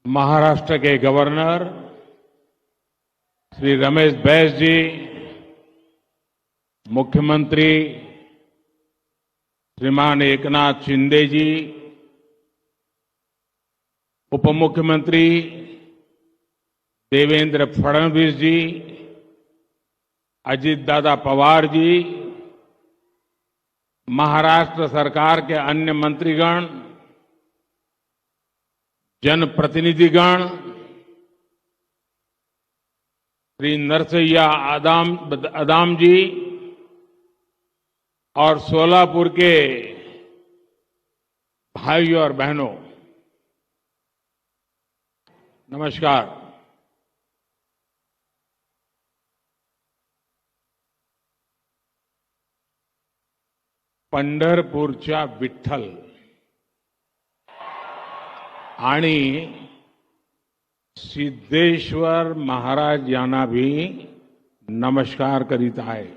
महाराष्ट्र के गवर्नर श्री रमेश बैस जी, मुख्यमंत्री श्रीमान एकनाथ शिंदे जी, उप मुख्यमंत्री देवेंद्र फडणवीस जी, अजीत दादा पवार जी, महाराष्ट्र सरकार के अन्य मंत्रीगण, जनप्रतिनिधिगण, श्री नरसैया आदाम जी और सोलापुर के भाइयों और बहनों, नमस्कार। पंढरपूरच्या विठ्ठल आणि सिद्धेश्वर महाराज यांना भी नमस्कार करीत आहे।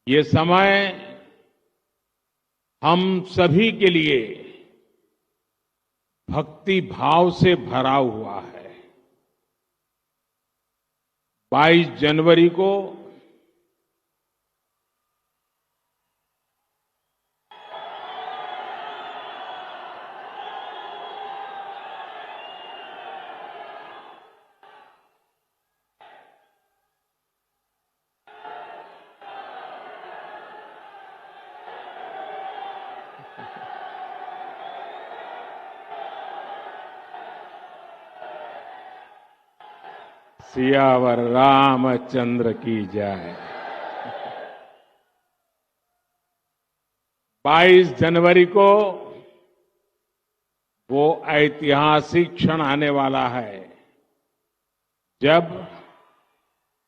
ये समय हम सभी के लिए भक्ति भाव से भरा हुआ है। 22 जनवरी को सियावर रामचंद्र की जय। 22 जनवरी को वो ऐतिहासिक क्षण आने वाला है जब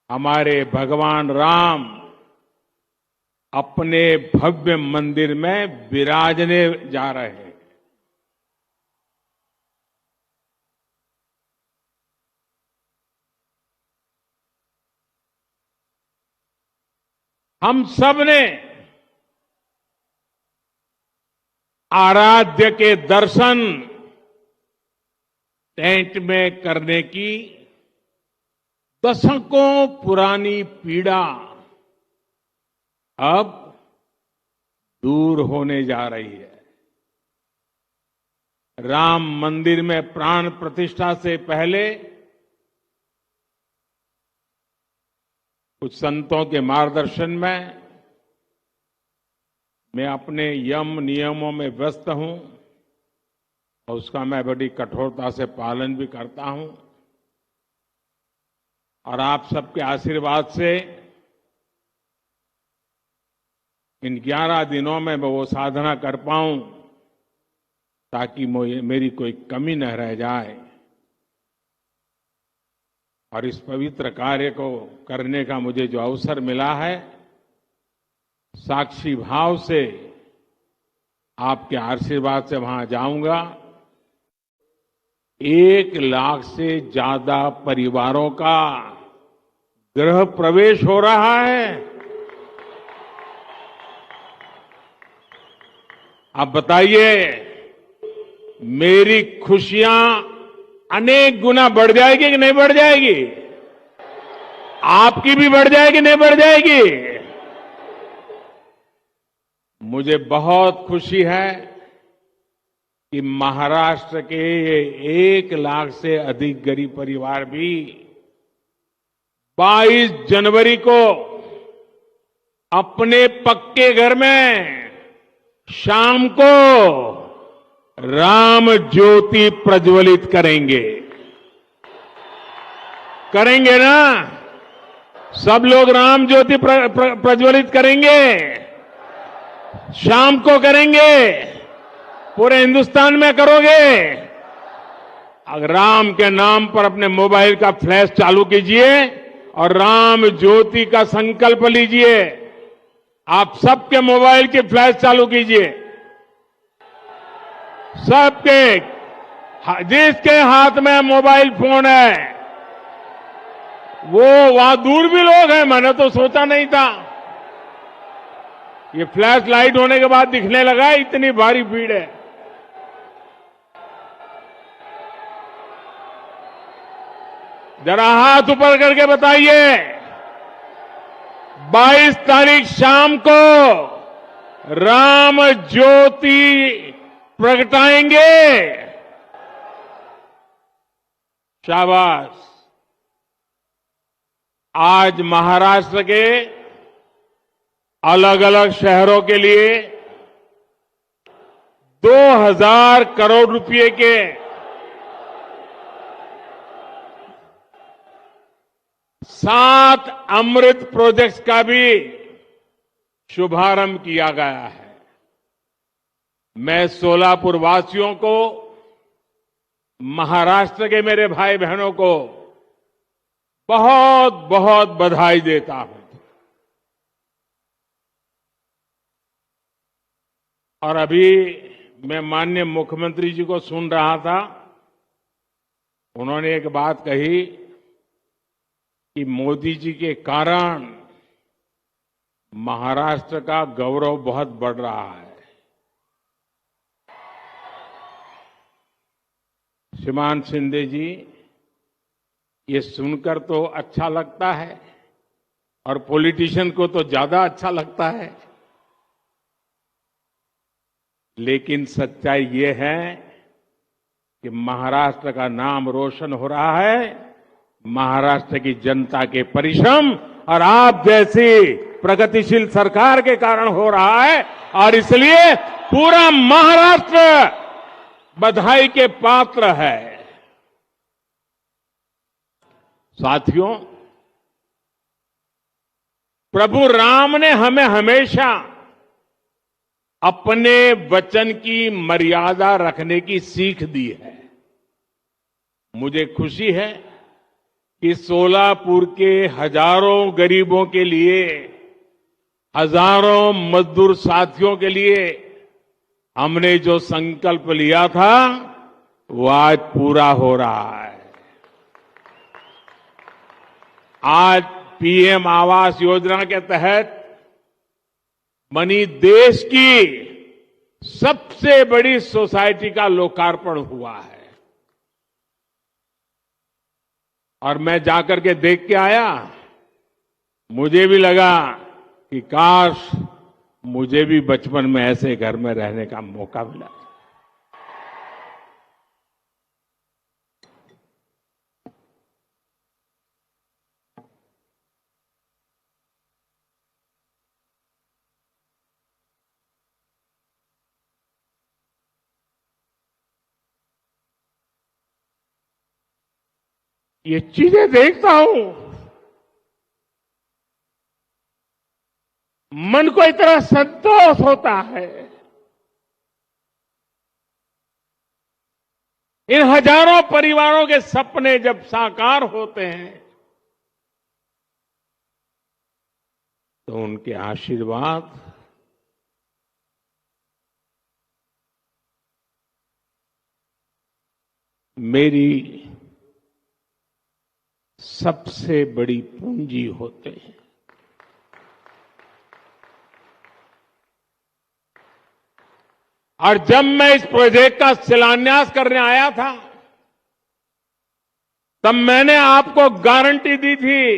हमारे भगवान राम अपने भव्य मंदिर में विराजने जा रहे हैं। हम सब ने आराध्य के दर्शन टेंट में करने की दशकों पुरानी पीड़ा अब दूर होने जा रही है। राम मंदिर में प्राण प्रतिष्ठा से पहले कुछ संतों के मार्गदर्शन में मैं अपने यम नियमों में व्यस्त हूं और उसका मैं बड़ी कठोरता से पालन भी करता हूं और आप सबके आशीर्वाद से इन 11 दिनों में मैं वो साधना कर पाऊं ताकि मेरी कोई कमी न रह जाए और इस पवित्र कार्य को करने का मुझे जो अवसर मिला है, साक्षी भाव से आपके आशीर्वाद से वहां जाऊंगा। 1 लाख से ज्यादा परिवारों का गृह प्रवेश हो रहा है। आप बताइए, मेरी खुशियां अनेक गुना बढ़ जाएगी कि नहीं बढ़ जाएगी? आपकी भी बढ़ जाएगी नहीं बढ़ जाएगी? मुझे बहुत खुशी है कि महाराष्ट्र के 1 लाख से अधिक गरीब परिवार भी 22 जनवरी को अपने पक्के घर में शाम को राम ज्योति प्रज्वलित करेंगे। करेंगे ना? सब लोग राम ज्योति प्रज्वलित करेंगे। शाम को करेंगे। पूरे हिंदुस्तान में करोगे। अगर राम के नाम पर अपने मोबाइल का फ्लैश चालू कीजिए और राम ज्योति का संकल्प लीजिए। आप सबके मोबाइल के फ्लैश चालू कीजिए। सबके, जिसके हाथ में मोबाइल फोन है वो, वहां दूर भी लोग हैं, मैंने तो सोचा नहीं था। ये फ्लैश लाइट होने के बाद दिखने लगा, इतनी भारी भीड़ है। जरा हाथ ऊपर करके बताइए। 22 तारीख शाम को राम ज्योति प्रगटाएंगे। शाबाश। आज महाराष्ट्र के अलग अलग शहरों के लिए 2000 करोड़ रुपए के 7 अमृत प्रोजेक्ट्स का भी शुभारंभ किया गया है। मैं सोलापुर वासियों को, महाराष्ट्र के मेरे भाई बहनों को बहुत बहुत बधाई देता हूं। और अभी मैं माननीय मुख्यमंत्री जी को सुन रहा था, उन्होंने एक बात कही कि मोदी जी के कारण महाराष्ट्र का गौरव बहुत बढ़ रहा है। श्रीमान शिंदे जी, ये सुनकर तो अच्छा लगता है और पॉलिटिशियन को तो ज्यादा अच्छा लगता है, लेकिन सच्चाई ये है कि महाराष्ट्र का नाम रोशन हो रहा है महाराष्ट्र की जनता के परिश्रम और आप जैसी प्रगतिशील सरकार के कारण हो रहा है। और इसलिए पूरा महाराष्ट्र बधाई के पात्र है। साथियों, प्रभु राम ने हमें हमेशा अपने वचन की मर्यादा रखने की सीख दी है। मुझे खुशी है कि सोलापुर के हजारों गरीबों के लिए, हजारों मजदूर साथियों के लिए हमने जो संकल्प लिया था वो आज पूरा हो रहा है। आज पीएम आवास योजना के तहत बनी देश की सबसे बड़ी सोसाइटी का लोकार्पण हुआ है। और मैं जाकर के देख के आया, मुझे भी लगा कि काश मुझे भी बचपन में ऐसे घर में रहने का मौका मिला। ये चीजें देखता हूं, मन को इतना संतोष होता है। इन हजारों परिवारों के सपने जब साकार होते हैं तो उनके आशीर्वाद मेरी सबसे बड़ी पूंजी होते हैं। और जब मैं इस प्रोजेक्ट का शिलान्यास करने आया था, तब मैंने आपको गारंटी दी थी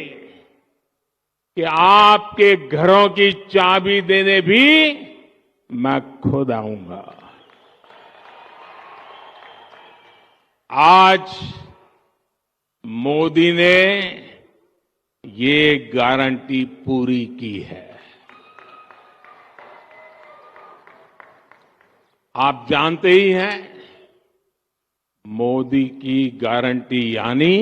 कि आपके घरों की चाबी देने भी मैं खुद आऊंगा। आज मोदी ने ये गारंटी पूरी की है। आप जानते ही हैं, मोदी की गारंटी यानी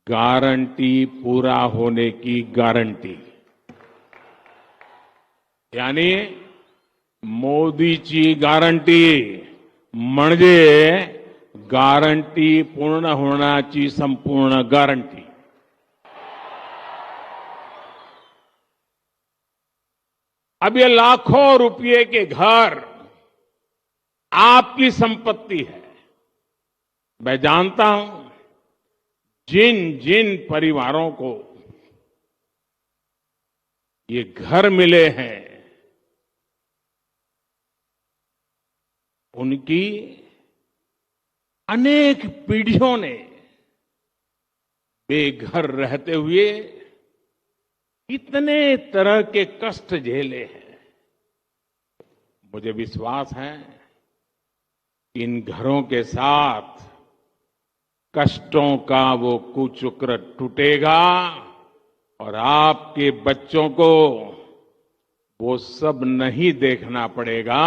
गारंटी पूरा होने की गारंटी। यानी मोदीची गारंटी म्हणजे गारंटी पूर्ण होण्याची संपूर्ण गारंटी। अब ये लाखों रुपए के घर आपकी संपत्ति है। मैं जानता हूं जिन जिन परिवारों को ये घर मिले हैं, उनकी अनेक पीढ़ियों ने बेघर रहते हुए इतने तरह के कष्ट झेले हैं। मुझे विश्वास है इन घरों के साथ कष्टों का वो कुचक्र टूटेगा और आपके बच्चों को वो सब नहीं देखना पड़ेगा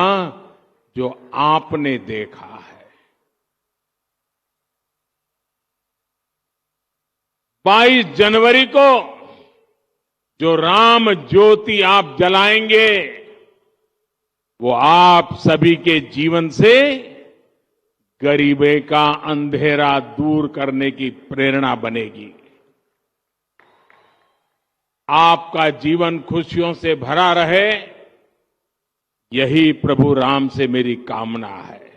जो आपने देखा है। 22 जनवरी को जो राम ज्योति आप जलाएंगे वो आप सभी के जीवन से गरीबी का अंधेरा दूर करने की प्रेरणा बनेगी। आपका जीवन खुशियों से भरा रहे, यही प्रभु राम से मेरी कामना है।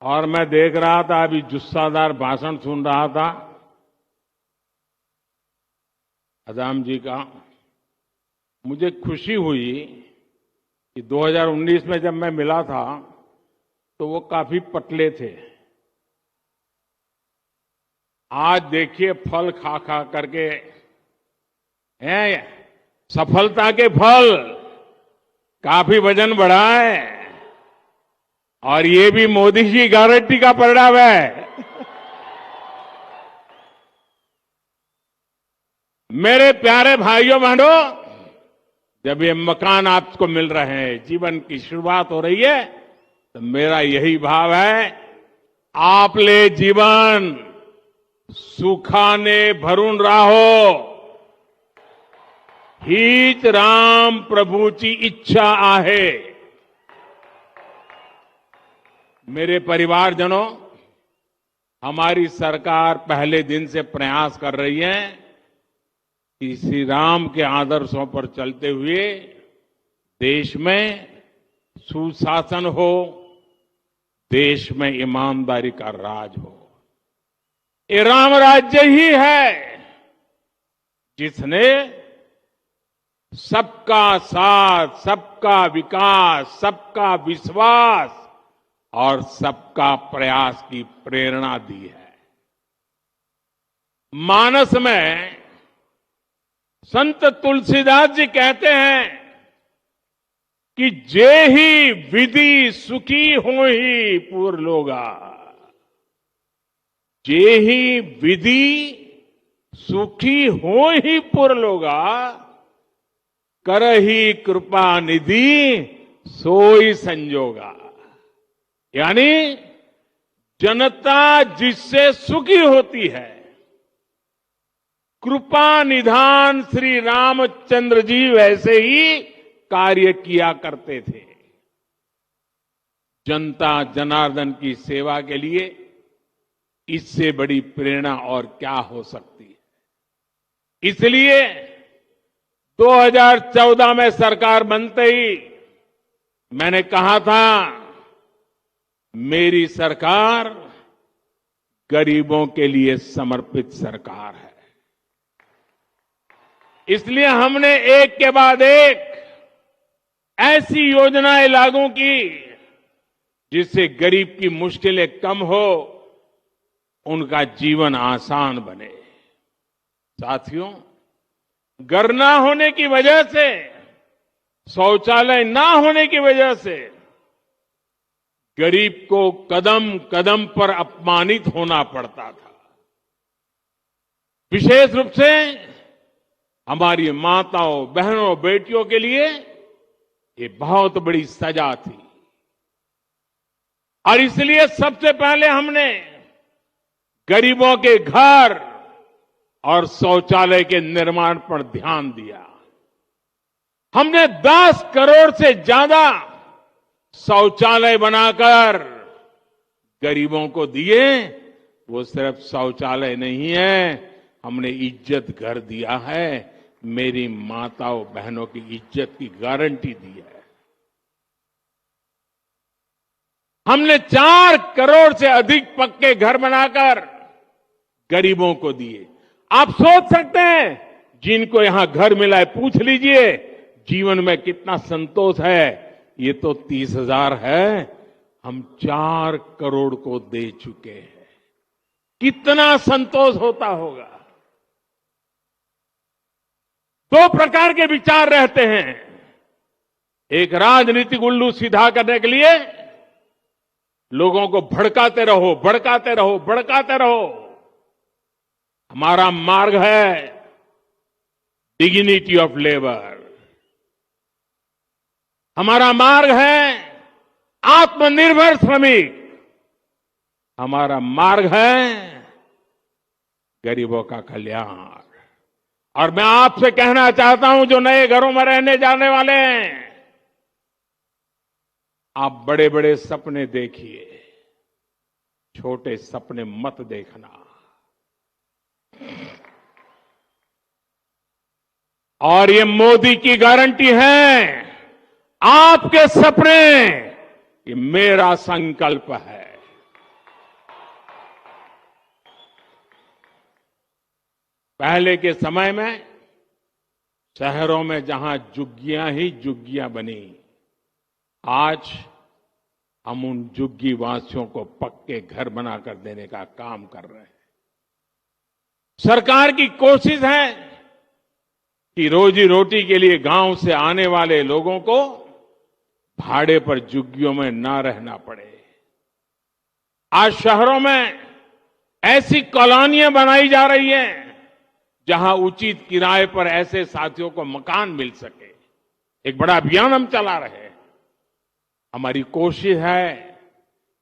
और मैं देख रहा था, अभी जुस्सादार भाषण सुन रहा था अदाम जी का। मुझे खुशी हुई कि 2019 में जब मैं मिला था तो वो काफी पतले थे। आज देखिए फल खा खा करके हैं, सफलता के फल, काफी वजन बढ़ा है। और ये भी मोदी जी गारंटी का परिणाम है। मेरे प्यारे भाइयों बहनों, जब ये मकान आपको मिल रहे हैं, जीवन की शुरुआत हो रही है, तो मेरा यही भाव है, आपले जीवन सुखाने भरून राहो, हीच राम प्रभूची इच्छा आहे। मेरे परिवारजनों, हमारी सरकार पहले दिन से प्रयास कर रही है कि श्री राम के आदर्शों पर चलते हुए देश में सुशासन हो, देश में ईमानदारी का राज हो। ये राम राज्य ही है जिसने सबका साथ, सबका विकास, सबका विश्वास और सबका प्रयास की प्रेरणा दी है। मानस में संत तुलसीदास जी कहते हैं कि जे ही विधि सुखी हो ही पूर लोगा, जे ही विधि सुखी हो ही पुर लोगा, करही कृपा निधि सोई संजोगा। यानी जनता जिससे सुखी होती है, कृपा निधान श्री रामचंद्र जी वैसे ही कार्य किया करते थे। जनता जनार्दन की सेवा के लिए इससे बड़ी प्रेरणा और क्या हो सकती है। इसलिए 2014 में सरकार बनते ही मैंने कहा था, मेरी सरकार गरीबों के लिए समर्पित सरकार है। इसलिए हमने एक के बाद एक ऐसी योजनाएं लागू की जिससे गरीब की मुश्किलें कम हो, उनका जीवन आसान बने। साथियों, घर ना होने की वजह से, शौचालय ना होने की वजह से गरीब को कदम कदम पर अपमानित होना पड़ता था। विशेष रूप से हमारी माताओं, बहनों, बेटियों के लिए ये बहुत बड़ी सजा थी। और इसलिए सबसे पहले हमने गरीबों के घर और शौचालय के निर्माण पर ध्यान दिया। हमने 10 करोड़ से ज्यादा शौचालय बनाकर गरीबों को दिए। वो सिर्फ शौचालय नहीं है, हमने इज्जत घर दिया है, मेरी माताओं बहनों की इज्जत की गारंटी दी है। हमने 4 करोड़ से अधिक पक्के घर बनाकर गरीबों को दिए। आप सोच सकते हैं, जिनको यहां घर मिला है, पूछ लीजिए जीवन में कितना संतोष है। ये तो 30,000 है, हम 4 करोड़ को दे चुके हैं। कितना संतोष होता होगा। 2 प्रकार के विचार रहते हैं। एक राजनीतिक उल्लू सीधा करने के लिए लोगों को भड़काते रहो, भड़काते रहो, भड़काते रहो। हमारा मार्ग है डिग्निटी ऑफ लेबर। हमारा मार्ग है आत्मनिर्भर श्रमिक। हमारा मार्ग है गरीबों का कल्याण। और मैं आपसे कहना चाहता हूं, जो नए घरों में रहने जाने वाले हैं, आप बड़े बड़े सपने देखिए, छोटे सपने मत देखना। और ये मोदी की गारंटी है, आपके सपने ये मेरा संकल्प है। पहले के समय में शहरों में जहां झुग्गियां ही झुग्गियां बनी, आज हम उन झुग्गी वासियों को पक्के घर बनाकर देने का काम कर रहे हैं। सरकार की कोशिश है कि रोजी रोटी के लिए गांव से आने वाले लोगों को भाड़े पर झुग्गियों में ना रहना पड़े। आज शहरों में ऐसी कॉलोनियां बनाई जा रही हैं जहां उचित किराए पर ऐसे साथियों को मकान मिल सके। एक बड़ा अभियान हम चला रहे हैं। हमारी कोशिश है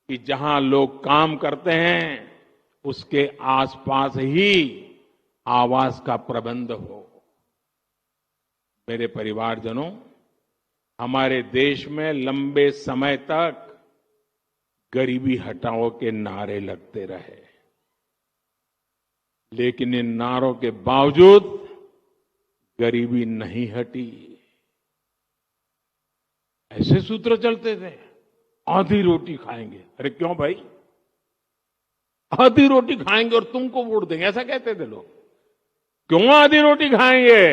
कि जहां लोग काम करते हैं उसके आसपास ही आवास का प्रबंध हो। मेरे परिवारजनों, हमारे देश में लंबे समय तक गरीबी हटाओ के नारे लगते रहे, लेकिन इन नारों के बावजूद गरीबी नहीं हटी। ऐसे सूत्र चलते थे, आधी रोटी खाएंगे। अरे क्यों भाई, आधी रोटी खाएंगे और तुमको वोट देंगे, ऐसा कहते थे लोग। क्यों आधी रोटी खाएंगे,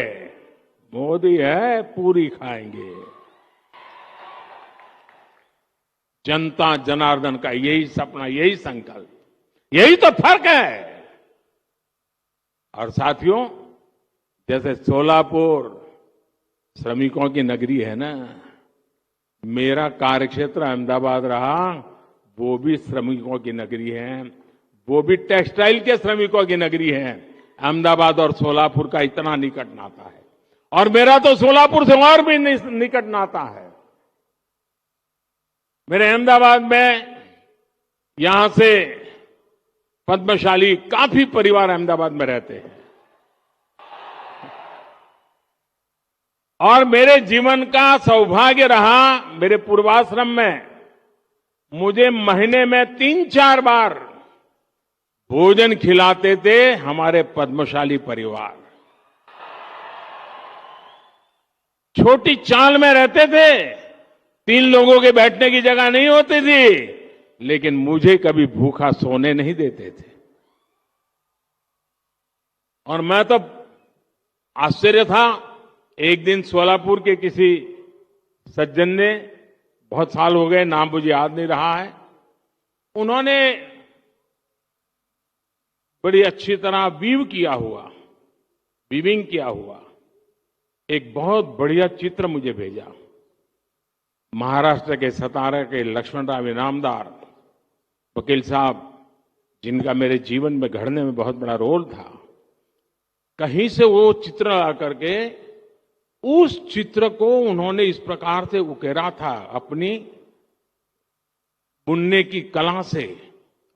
मोदी है पूरी खाएंगे। जनता जनार्दन का यही सपना, यही संकल्प, यही तो फर्क है। और साथियों, जैसे सोलापुर श्रमिकों की नगरी है ना, मेरा कार्यक्षेत्र अहमदाबाद रहा, वो भी श्रमिकों की नगरी है, वो भी टेक्सटाइल के श्रमिकों की नगरी है। अहमदाबाद और सोलापुर का इतना निकट नाता है, और मेरा तो सोलापुर से और भी निकट नाता है। मेरे अहमदाबाद में यहां से पद्मशाली काफी परिवार अहमदाबाद में रहते हैं। और मेरे जीवन का सौभाग्य रहा, मेरे पूर्वाश्रम में मुझे महीने में 3-4 बार भोजन खिलाते थे हमारे पद्मशाली परिवार। छोटी चाल में रहते थे, 3 लोगों के बैठने की जगह नहीं होती थी, लेकिन मुझे कभी भूखा सोने नहीं देते थे। और मैं तो आश्चर्य था। एक दिन सोलापुर के किसी सज्जन ने, बहुत साल हो गए, नाम मुझे याद नहीं रहा है, उन्होंने बड़ी अच्छी तरह वीविंग किया हुआ एक बहुत बढ़िया चित्र मुझे भेजा। महाराष्ट्र के सतारा के लक्ष्मणराव इनामदार वकील साहब, जिनका मेरे जीवन में घड़ने में बहुत बड़ा रोल था, कहीं से वो चित्र आकर के उस चित्र को उन्होंने इस प्रकार से उकेरा था अपनी बुनने की कला से,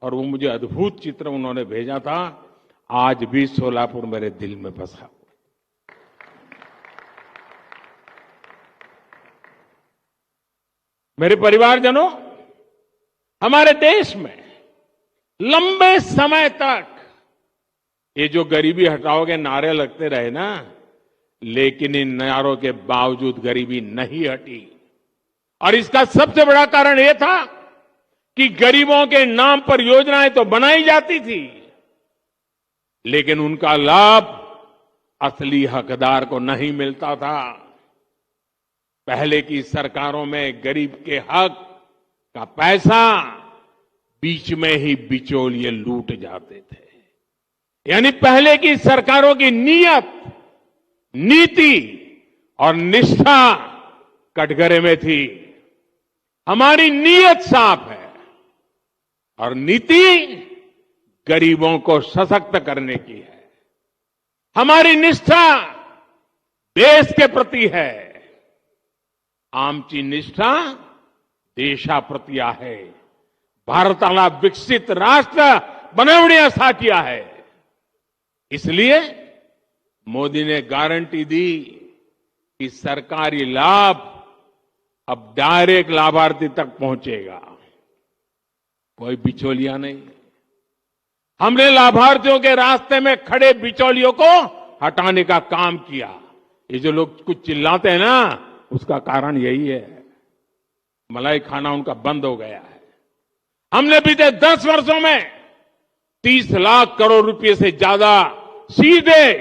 और वो मुझे अद्भुत चित्र उन्होंने भेजा था। आज भी सोलापुर मेरे दिल में बसा। मेरे परिवारजनों, हमारे देश में लंबे समय तक ये जो गरीबी हटाओ के नारे लगते रहे ना, लेकिन इन नारों के बावजूद गरीबी नहीं हटी। और इसका सबसे बड़ा कारण यह था कि गरीबों के नाम पर योजनाएं तो बनाई जाती थी, लेकिन उनका लाभ असली हकदार को नहीं मिलता था। पहले की सरकारों में गरीब के हक का पैसा बीच में ही बिचौलिए लूट जाते थे। यानी पहले की सरकारों की नीयत, नीति और निष्ठा कटघरे में थी। हमारी नीयत साफ है और नीति गरीबों को सशक्त करने की है। हमारी निष्ठा देश के प्रति है। आमची निष्ठा देशाप्रती आहे। भारताला विकसित राष्ट्र बनवण्यासाठी आहे। इसलिए मोदी ने गारंटी दी कि सरकारी लाभ अब डायरेक्ट लाभार्थी तक पहुंचेगा, कोई बिचौलिया नहीं। हमने लाभार्थियों के रास्ते में खड़े बिचौलियों को हटाने का काम किया। ये जो लोग कुछ चिल्लाते हैं ना, उसका कारण यही है। मलाई खाना उनका बंद हो गया है। हमने बीते 10 वर्षों में 30 लाख करोड़ रुपए से ज्यादा सीधे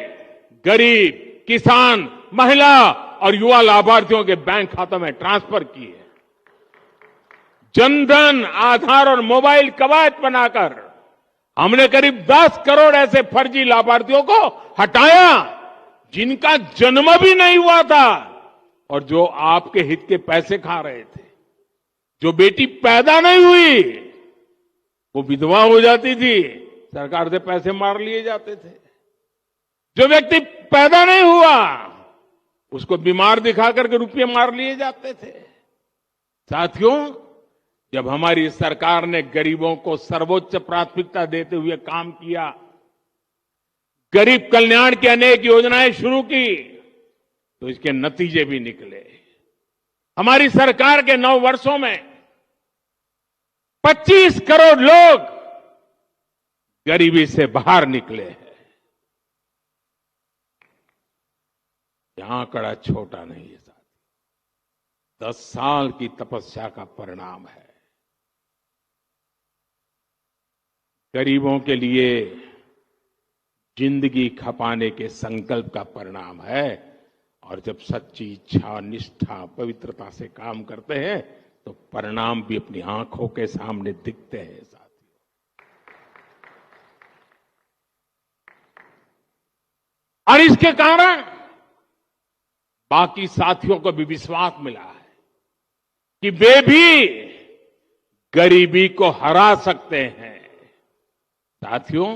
गरीब, किसान, महिला और युवा लाभार्थियों के बैंक खातों में ट्रांसफर किए। जनधन, आधार और मोबाइल कवच बनाकर हमने करीब 10 करोड़ ऐसे फर्जी लाभार्थियों को हटाया जिनका जन्म भी नहीं हुआ था और जो आपके हित के पैसे खा रहे थे। जो बेटी पैदा नहीं हुई वो विधवा हो जाती थी, सरकार से पैसे मार लिए जाते थे। जो व्यक्ति पैदा नहीं हुआ उसको बीमार दिखा करके रुपये मार लिए जाते थे। साथियों, जब हमारी सरकार ने गरीबों को सर्वोच्च प्राथमिकता देते हुए काम किया, गरीब कल्याण की अनेक योजनाएं शुरू की, तो इसके नतीजे भी निकले। हमारी सरकार के 9 वर्षों में 25 करोड़ लोग गरीबी से बाहर निकले हैं। यह आंकड़ा छोटा नहीं है साथ, 10 साल की तपस्या का परिणाम है। गरीबों के लिए जिंदगी खपाने के संकल्प का परिणाम है। और जब सच्ची इच्छा, निष्ठा, पवित्रता से काम करते हैं तो परिणाम भी अपनी आंखों के सामने दिखते हैं साथियों। और इसके कारण बाकी साथियों को भी विश्वास मिला है कि वे भी गरीबी को हरा सकते हैं। साथियों,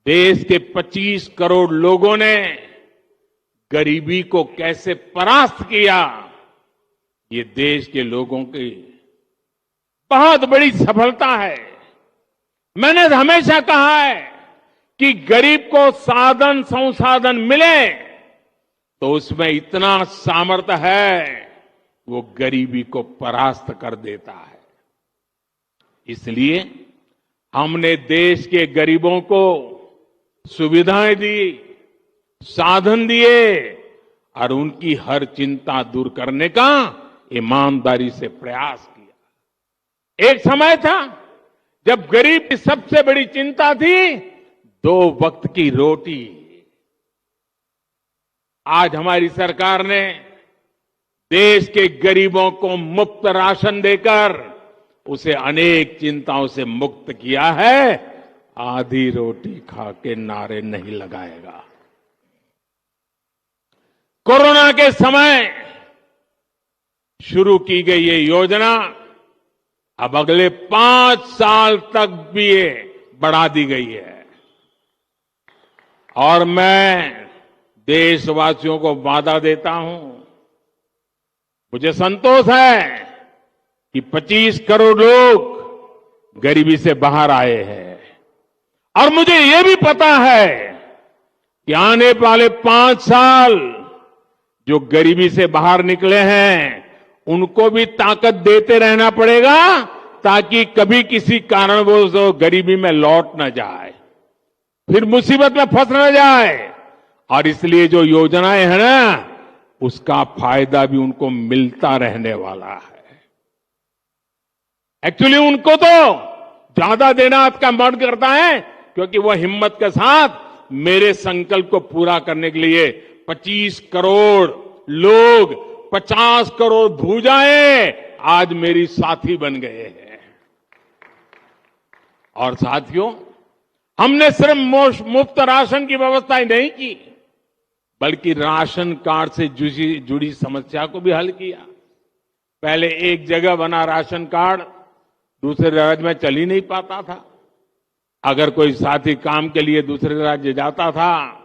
देश के 25 करोड़ लोगों ने गरीबी को कैसे परास्त किया, ये देश के लोगों की बहुत बड़ी सफलता है। मैंने हमेशा कहा है कि गरीब को साधन संसाधन मिले तो उसमें इतना सामर्थ्य है, वो गरीबी को परास्त कर देता है। इसलिए हमने देश के गरीबों को सुविधाएं दी, साधन दिए और उनकी हर चिंता दूर करने का ईमानदारी से प्रयास किया। एक समय था जब गरीब की सबसे बड़ी चिंता थी 2 वक्त की रोटी। आज हमारी सरकार ने देश के गरीबों को मुफ्त राशन देकर उसे अनेक चिंताओं से मुक्त किया है। आधी रोटी खा के नारे नहीं लगाएगा। कोरोना के समय शुरू की गई ये योजना अब अगले 5 साल तक भी बढ़ा दी गई है। और मैं देशवासियों को वादा देता हूं, मुझे संतोष है कि 25 करोड़ लोग गरीबी से बाहर आए हैं। और मुझे ये भी पता है कि आने वाले 5 साल जो गरीबी से बाहर निकले हैं उनको भी ताकत देते रहना पड़ेगा ताकि कभी किसी कारणवश वो गरीबी में लौट न जाए, फिर मुसीबत में फंस न जाए। और इसलिए जो योजनाएं हैं ना, उसका फायदा भी उनको मिलता रहने वाला है। एक्चुअली उनको तो ज्यादा देना का मन करता है क्योंकि वो हिम्मत के साथ मेरे संकल्प को पूरा करने के लिए 25 करोड़ लोग 50 करोड़ भुजाएं आज मेरी साथी बन गए हैं। और साथियों, हमने सिर्फ मुफ्त राशन की व्यवस्था ही नहीं की, बल्कि राशन कार्ड से जुड़ी समस्या को भी हल किया। पहले एक जगह बना राशन कार्ड दूसरे राज्य में चल ही नहीं पाता था। अगर कोई साथी काम के लिए दूसरे राज्य जाता था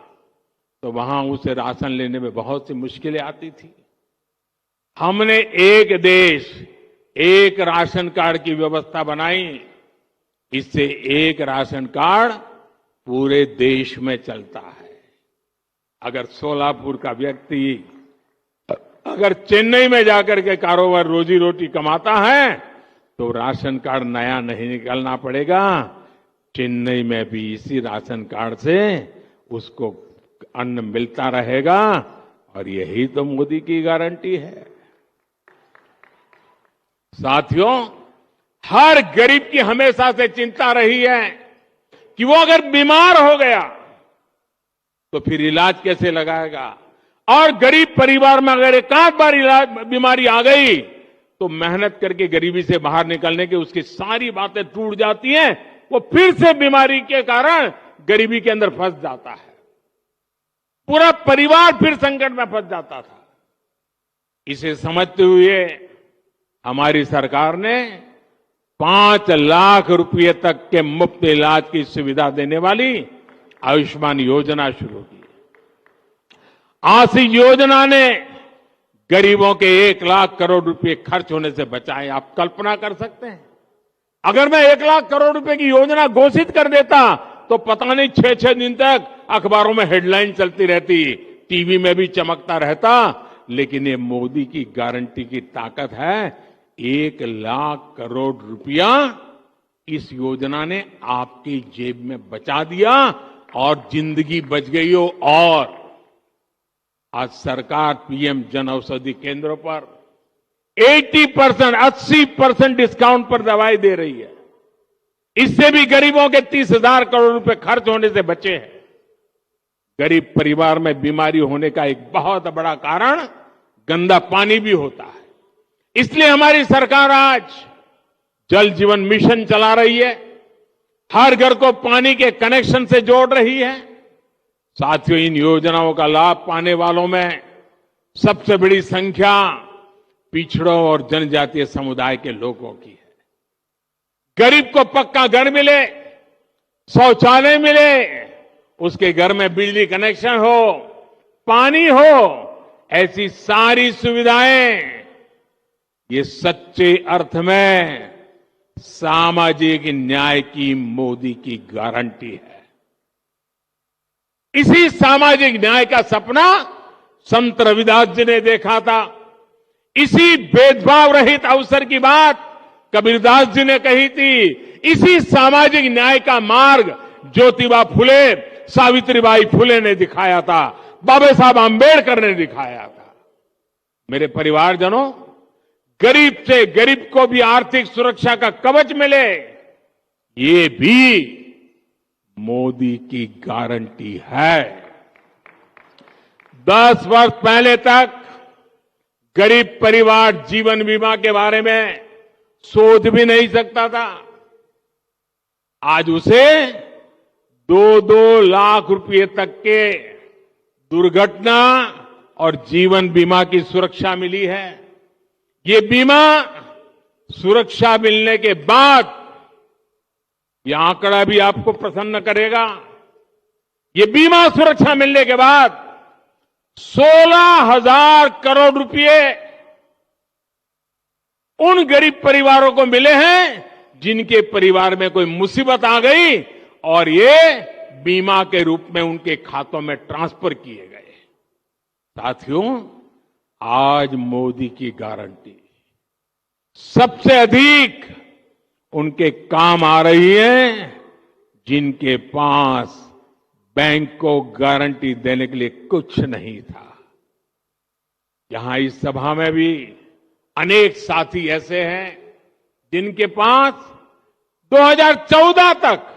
तो वहां उसे राशन लेने में बहुत सी मुश्किलें आती थी। हमने एक देश एक राशन कार्ड की व्यवस्था बनाई। इससे एक राशन कार्ड पूरे देश में चलता है। अगर सोलापुर का व्यक्ति अगर चेन्नई में जाकर के कारोबार रोजी रोटी कमाता है तो राशन कार्ड नया नहीं निकालना पड़ेगा। चेन्नई में भी इसी राशन कार्ड से उसको अन्न मिलता रहेगा। और यही तो मोदी की गारंटी है। साथियों, हर गरीब की हमेशा से चिंता रही है कि वो अगर बीमार हो गया तो फिर इलाज कैसे लगाएगा। और गरीब परिवार में अगर एक आध बार बीमारी आ गई तो मेहनत करके गरीबी से बाहर निकलने की उसकी सारी बातें टूट जाती हैं। वो फिर से बीमारी के कारण गरीबी के अंदर फंस जाता है। पूरा परिवार फिर संकट में फंस जाता था। इसे समझते हुए हमारी सरकार ने 5 लाख रुपए तक के मुफ्त इलाज की सुविधा देने वाली आयुष्मान योजना शुरू की। आज इस योजना ने गरीबों के 1 लाख करोड़ रुपए खर्च होने से बचाए। आप कल्पना कर सकते हैं, अगर मैं 1 लाख करोड़ रुपए की योजना घोषित कर देता तो पता नहीं 6-6 दिन तक अखबारों में हेडलाइन चलती रहती, टीवी में भी चमकता रहता। लेकिन ये मोदी की गारंटी की ताकत है। 1 लाख करोड़ रुपया इस योजना ने आपकी जेब में बचा दिया और जिंदगी बच गई हो। और आज सरकार पीएम जन औषधि केंद्रों पर 80% डिस्काउंट पर दवाई दे रही है। इससे भी गरीबों के 30,000 करोड़ रुपए खर्च होने से बचे हैं। गरीब परिवार में बीमारी होने का एक बहुत बड़ा कारण गंदा पानी भी होता है। इसलिए हमारी सरकार आज जल जीवन मिशन चला रही है। हर घर को पानी के कनेक्शन से जोड़ रही है। साथियों, इन योजनाओं का लाभ पाने वालों में सबसे बड़ी संख्या पिछड़ों और जनजातीय समुदाय के लोगों की है। गरीब को पक्का घर मिले, शौचालय मिले, उसके घर में बिजली कनेक्शन हो, पानी हो, ऐसी सारी सुविधाएं ये सच्चे अर्थ में सामाजिक न्याय की मोदी की गारंटी है। इसी सामाजिक न्याय का सपना संत रविदास जी ने देखा था। इसी भेदभाव रहित अवसर की बात कबीरदास जी ने कही थी। इसी सामाजिक न्याय का मार्ग ज्योतिबा फुले, सावित्रीबाई फुले ने दिखाया था, बाबा साहब आंबेडकर ने दिखाया था। मेरे परिवारजनों, गरीब से गरीब को भी आर्थिक सुरक्षा का कवच मिले, ये भी मोदी की गारंटी है। 10 वर्ष पहले तक गरीब परिवार जीवन बीमा के बारे में सोच भी नहीं सकता था। आज उसे 2-2 लाख रुपए तक के दुर्घटना और जीवन बीमा की सुरक्षा मिली है। ये बीमा सुरक्षा मिलने के बाद, यह आंकड़ा भी आपको प्रसन्न करेगा, ये बीमा सुरक्षा मिलने के बाद 16,000 करोड़ रुपए उन गरीब परिवारों को मिले हैं जिनके परिवार में कोई मुसीबत आ गई और ये बीमा के रूप में उनके खातों में ट्रांसफर किए गए। साथियों, आज मोदी की गारंटी सबसे अधिक उनके काम आ रही है जिनके पास बैंक को गारंटी देने के लिए कुछ नहीं था। यहां इस सभा में भी अनेक साथी ऐसे हैं जिनके पास 2014 तक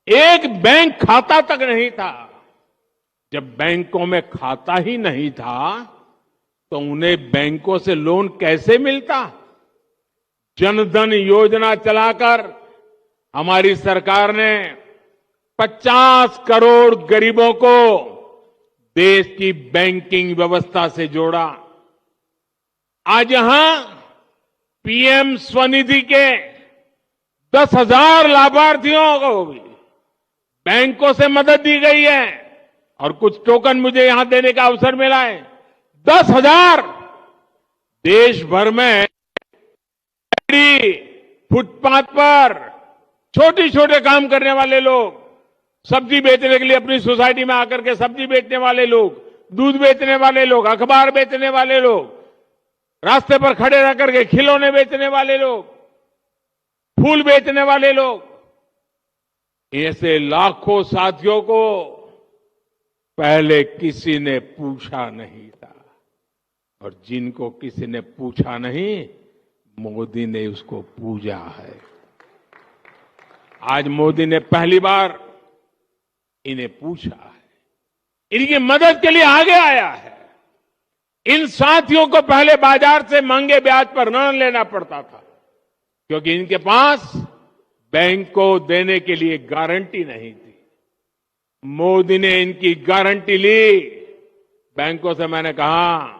एक बैंक खाता तक नहीं था। जब बैंकों में खाता ही नहीं था तो उन्हें बैंकों से लोन कैसे मिलता? जनधन योजना चलाकर हमारी सरकार ने 50 करोड़ गरीबों को देश की बैंकिंग व्यवस्था से जोड़ा। आज यहां पीएम स्वनिधि के 10,000 लाभार्थियों को भी बैंकों से मदद दी गई है और कुछ टोकन मुझे यहां देने का अवसर मिला है। 10,000 देश भर में फुटपाथ पर छोटे छोटे काम करने वाले लोग, सब्जी बेचने के लिए अपनी सोसाइटी में आकर के सब्जी बेचने वाले लोग, दूध बेचने वाले लोग, अखबार बेचने वाले लोग, रास्ते पर खड़े रह करके खिलौने बेचने वाले लोग, फूल बेचने वाले लोग, ऐसे लाखों साथियों को पहले किसी ने पूछा नहीं था और जिनको किसी ने पूछा नहीं, मोदी ने उसको पूजा है। आज मोदी ने पहली बार इन्हें पूछा है, इनकी मदद के लिए आगे आया है। इन साथियों को पहले बाजार से महंगे ब्याज पर ऋण लेना पड़ता था क्योंकि इनके पास बैंक को देने के लिए गारंटी नहीं थी। मोदी ने इनकी गारंटी ली। बैंकों से मैंने कहा,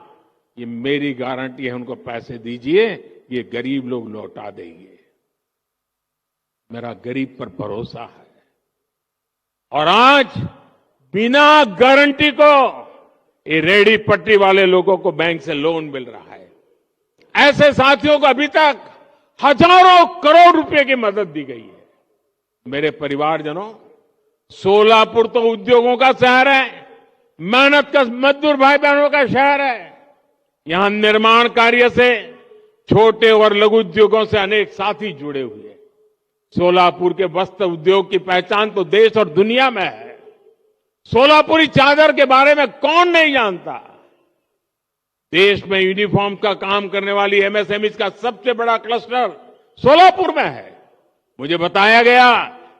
ये मेरी गारंटी है, उनको पैसे दीजिए, ये गरीब लोग लौटा देंगे। मेरा गरीब पर भरोसा है। और आज बिना गारंटी को ये रेहड़ी पट्टी वाले लोगों को बैंक से लोन मिल रहा है। ऐसे साथियों को अभी तक हजारों करोड़ रुपए की मदद दी गई है। मेरे परिवारजनों, सोलापुर तो उद्योगों का शहर है, मेहनत का मजदूर भाई बहनों का शहर है। यहां निर्माण कार्य से छोटे और लघु उद्योगों से अनेक साथी जुड़े हुए हैं। सोलापुर के वस्त्र उद्योग की पहचान तो देश और दुनिया में है। सोलापुरी चादर के बारे में कौन नहीं जानता। देश में यूनिफॉर्म का काम करने वाली एमएसएमई का सबसे बड़ा क्लस्टर सोलापुर में है। मुझे बताया गया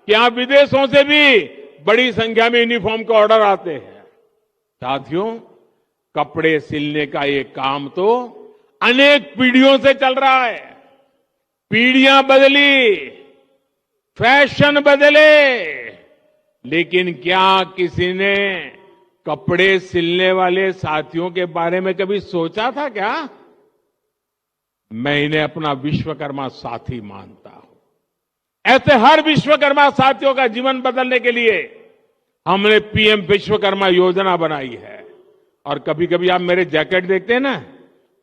कि यहां विदेशों से भी बड़ी संख्या में यूनिफॉर्म के ऑर्डर आते हैं। साथियों, कपड़े सिलने का ये काम तो अनेक पीढ़ियों से चल रहा है। पीढ़ियां बदली, फैशन बदले, लेकिन क्या किसी ने कपड़े सिलने वाले साथियों के बारे में कभी सोचा था क्या? मैं इन्हें अपना विश्वकर्मा साथी मानता हूं। ऐसे हर विश्वकर्मा साथियों का जीवन बदलने के लिए हमने पीएम विश्वकर्मा योजना बनाई है। और कभी कभी आप मेरे जैकेट देखते हैं ना,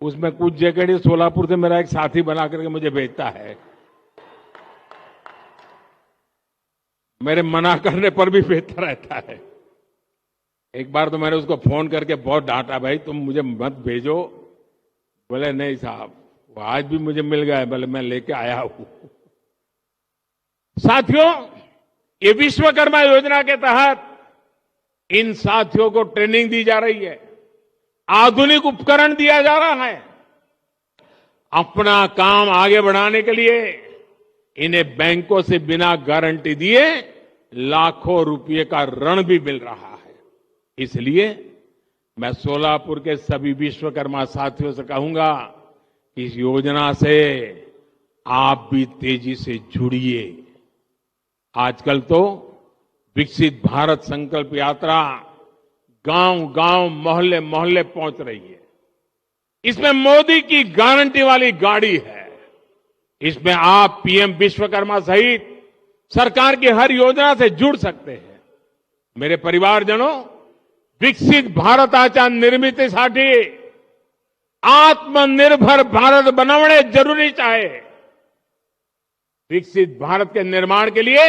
उसमें कुछ जैकेट सोलापुर से मेरा एक साथी बना करके मुझे भेजता है। मेरे मना करने पर भी भेजता रहता है। एक बार तो मैंने उसको फोन करके बहुत डांटा, भाई तुम मुझे मत भेजो। बोले नहीं साहब, वो आज भी मुझे मिल गया है, बोले मैं लेके आया हूं। साथियों, ये विश्वकर्मा योजना के तहत इन साथियों को ट्रेनिंग दी जा रही है, आधुनिक उपकरण दिया जा रहा है। अपना काम आगे बढ़ाने के लिए इन्हें बैंकों से बिना गारंटी दिए लाखों रुपए का ऋण भी मिल रहा है। इसलिए मैं सोलापुर के सभी विश्वकर्मा साथियों से कहूंगा कि इस योजना से आप भी तेजी से जुड़िए। आजकल तो विकसित भारत संकल्प यात्रा गांव गांव, मोहल्ले मोहल्ले पहुंच रही है। इसमें मोदी की गारंटी वाली गाड़ी है। इसमें आप पीएम विश्वकर्मा सहित सरकार की हर योजना से जुड़ सकते हैं। मेरे परिवारजनों, विकसित भारताच्या निर्मितीसाठी आत्मनिर्भर भारत बनवणे जरूरी आहे। विकसित भारत के निर्माण के लिए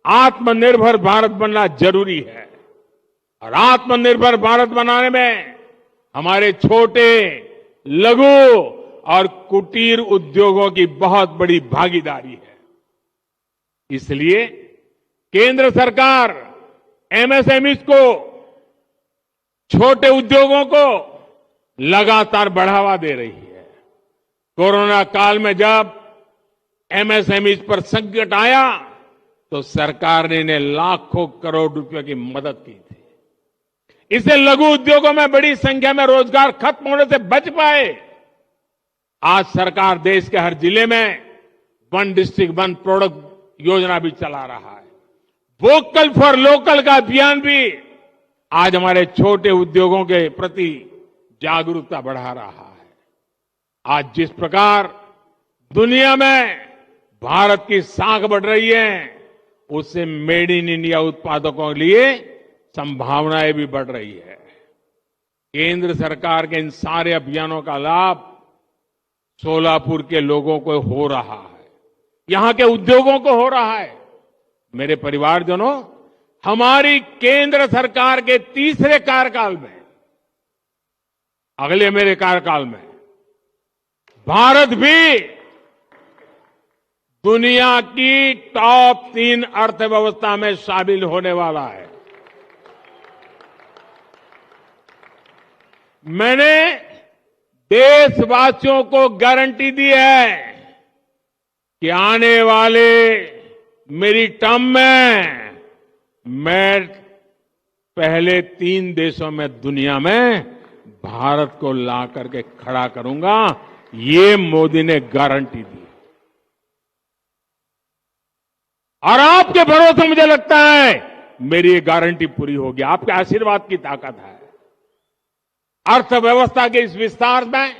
आत्मनिर्भर भारत बनना जरूरी है। और आत्मनिर्भर भारत बनाने में हमारे छोटे, लघु और कुटीर उद्योगों की बहुत बड़ी भागीदारी है। इसलिए केंद्र सरकार एमएसएमई को, छोटे उद्योगों को लगातार बढ़ावा दे रही है। कोरोना काल में जब एमएसएमई पर संकट आया तो सरकार ने इन्हें लाखों करोड़ रुपए की मदद की थी। इससे लघु उद्योगों में बड़ी संख्या में रोजगार खत्म होने से बच पाए। आज सरकार देश के हर जिले में वन डिस्ट्रिक्ट वन प्रोडक्ट योजना भी चला रहा है। वोकल फॉर लोकल का अभियान भी आज हमारे छोटे उद्योगों के प्रति जागरूकता बढ़ा रहा है। आज जिस प्रकार दुनिया में भारत की साख बढ़ रही है, उससे मेड इन इंडिया उत्पादकों के लिए संभावनाएं भी बढ़ रही है। केंद्र सरकार के इन सारे अभियानों का लाभ सोलापुर के लोगों को हो रहा है, यहां के उद्योगों को हो रहा है। मेरे परिवारजनों, हमारी केंद्र सरकार के तीसरे कार्यकाल में, अगले मेरे कार्यकाल में, भारत भी दुनिया की टॉप 3 अर्थव्यवस्था में शामिल होने वाला है। मैंने देशवासियों को गारंटी दी है कि आने वाले मेरी टर्म में मैं पहले 3 देशों में दुनिया में भारत को ला करके खड़ा करूंगा। ये मोदी ने गारंटी दी और आपके भरोसे मुझे लगता है मेरी ये गारंटी पूरी होगी। आपके आशीर्वाद की ताकत है। अर्थव्यवस्था के इस विस्तार में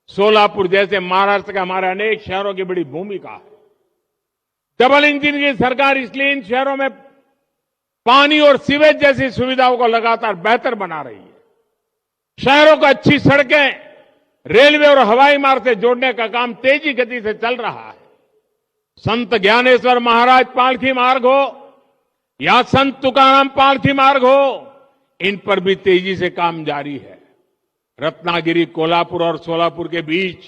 सोलापुर जैसे महाराष्ट्र के हमारे अनेक शहरों की बड़ी भूमिका है। डबल इंजन की सरकार इसलिए इन शहरों में पानी और सीवेज जैसी सुविधाओं को लगातार बेहतर बना रही है। शहरों को अच्छी सड़कें, रेलवे और हवाई मार्ग से जोड़ने का काम तेजी गति से चल रहा है। संत ज्ञानेश्वर महाराज पालकी मार्ग हो या संत तुकाराम पालकी मार्ग हो, इन पर भी तेजी से काम जारी है। रत्नागिरी, कोल्हापुर और सोलापुर के बीच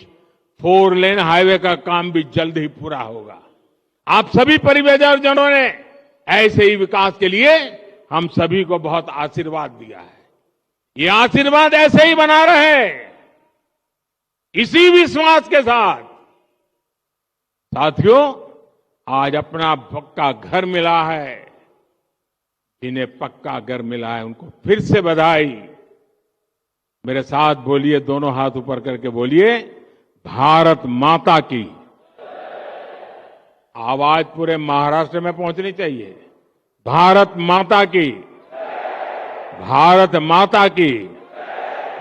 4 लेन हाईवे का काम भी जल्द ही पूरा होगा। आप सभी परिवारजनों ने ऐसे ही विकास के लिए हम सभी को बहुत आशीर्वाद दिया है। ये आशीर्वाद ऐसे ही बना रहे, इसी विश्वास के साथ। साथियों, आज अपना पक्का घर मिला है, जिन्हें पक्का घर मिला है उनको फिर से बधाई। मेरे साथ बोलिए, दोनों हाथ ऊपर करके बोलिए, भारत माता की। आवाज पूरे महाराष्ट्र में पहुंचनी चाहिए। भारत माता की, भारत माता की,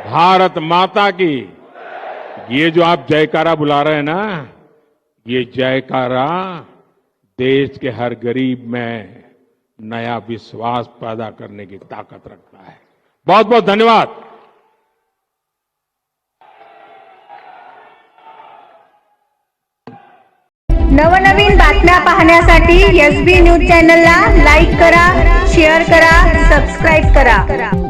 भारत माता की। ये जो आप जयकारा बुला रहे हैं ना, ये जयकारा देश के हर गरीब में नया विश्वास पैदा करने की ताकत रखता है। बहुत बहुत धन्यवाद। नवनवीन बातम्या पाहण्यासाठी एसबी न्यूज चॅनलला लाईक करा, शेअर करा, सबस्क्राईब करा।